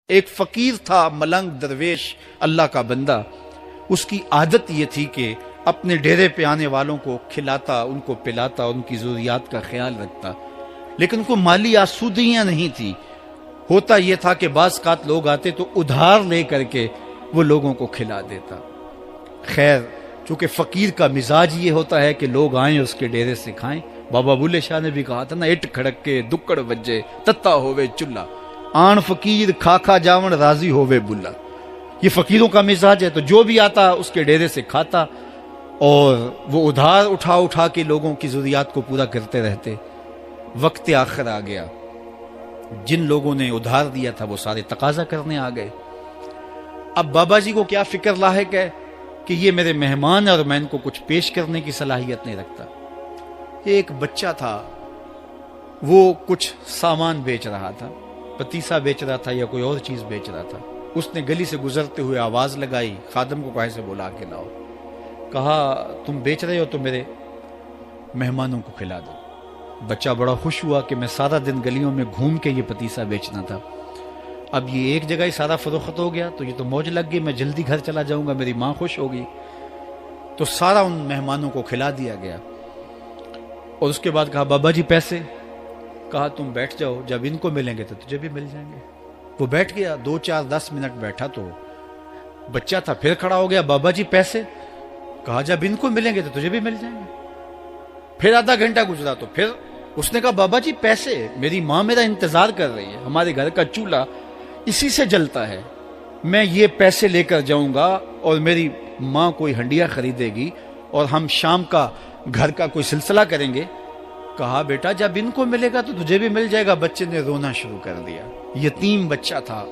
ایک فقیر تھا، ملنگ درویش، اللہ کا بندہ. اس کی عادت یہ تھی کہ اپنے ڈیرے پہ آنے والوں کو کھلاتا، ان کو پلاتا، ان کی ضروریات کا خیال رکھتا، لیکن کو مالی آسودگیاں نہیں تھی. ہوتا یہ تھا کہ بعض اوقات لوگ آتے تو ادھار لے کر کے وہ لوگوں کو کھلا دیتا. خیر، چونکہ فقیر کا مزاج یہ ہوتا ہے کہ لوگ آئیں اس کے ڈیرے سے کھائیں. بابا بلے شاہ نے بھی کہا تھا نا، اٹ کھڑک کے دکڑ وجے تتا ہووے چلا، آن فقیر کھا کھا جاون راضی ہووے بلا. یہ فقیروں کا مزاج ہے. تو جو بھی آتا اس کے ڈیرے سے کھاتا اور وہ ادھار اٹھا اٹھا کے لوگوں کی ضروریات کو پورا کرتے رہتے. وقت آخر آ گیا، جن لوگوں نے ادھار دیا تھا وہ سارے تقاضا کرنے آ گئے. اب بابا جی کو کیا فکر لاحق ہے کہ یہ میرے مہمان اور میں ان کو کچھ پیش کرنے کی صلاحیت نہیں رکھتا. ایک بچہ تھا، وہ کچھ سامان بیچ رہا تھا، پتیسا بیچ رہا تھا یا کوئی اور چیز بیچ رہا تھا. اس نے گلی سے گزرتے ہوئے آواز لگائی، خادم کو کہا سے بلا کے لاؤ. کہا تم بیچ رہے ہو تو میرے مہمانوں کو کھلا دو. بچہ بڑا خوش ہوا کہ میں سارا دن گلیوں میں گھوم کے یہ پتیسا بیچنا تھا، اب یہ ایک جگہ ہی سارا فروخت ہو گیا تو یہ تو موج لگ گئی، میں جلدی گھر چلا جاؤں گا، میری ماں خوش ہوگی. تو سارا ان مہمانوں کو کھلا دیا گیا. اور اس کے بعد کہا بابا جی پیسے؟ کہا تم بیٹھ جاؤ، جب ان کو ملیں گے تو تجھے بھی مل جائیں گے. وہ بیٹھ گیا، 2 4 10 منٹ بیٹھا تو بچہ تھا پھر کھڑا ہو گیا، بابا جی پیسے؟ کہا جب ان کو ملیں گے تو تجھے بھی مل جائیں گے. پھر آدھا گھنٹہ گزرا تو پھر اس نے کہا بابا جی پیسے؟ میری ماں میرا انتظار کر رہی ہے، ہمارے گھر کا چولہا اسی سے جلتا ہے، میں یہ پیسے لے کر جاؤں گا اور میری ماں کوئی ہنڈیا خریدے گی اور ہم شام کا گھر کا کوئی سلسلہ کریں گے. کہا بیٹا جب ان کو ملے گا تو تجھے بھی مل جائے گا. بچے نے رونا شروع کر دیا. یتیم بچہ تھا،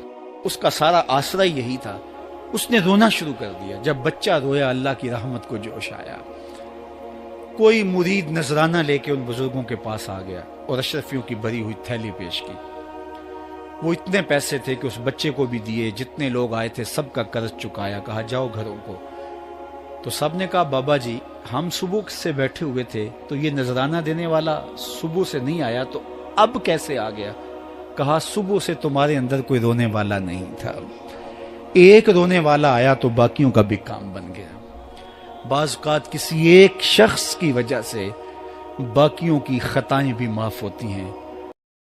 اس کا سارا آسرا یہی تھا. اس نے رونا شروع کر دیا. جب بچہ رویا اللہ کی رحمت کو جوش آیا. کوئی مرید نذرانہ لے کے ان بزرگوں کے پاس آ گیا اور اشرفیوں کی بھری ہوئی تھیلی پیش کی. وہ اتنے پیسے تھے کہ اس بچے کو بھی دیے، جتنے لوگ آئے تھے سب کا قرض چکایا. کہا جاؤ گھروں کو. تو سب نے کہا بابا جی ہم صبح سے بیٹھے ہوئے تھے تو یہ نذرانہ دینے والا صبح سے نہیں آیا تو اب کیسے آ گیا؟ کہا صبح سے تمہارے اندر کوئی رونے والا نہیں تھا، ایک رونے والا آیا تو باقیوں کا بھی کام بن گیا. بعض اوقات کسی ایک شخص کی وجہ سے باقیوں کی خطائیں بھی معاف ہوتی ہیں.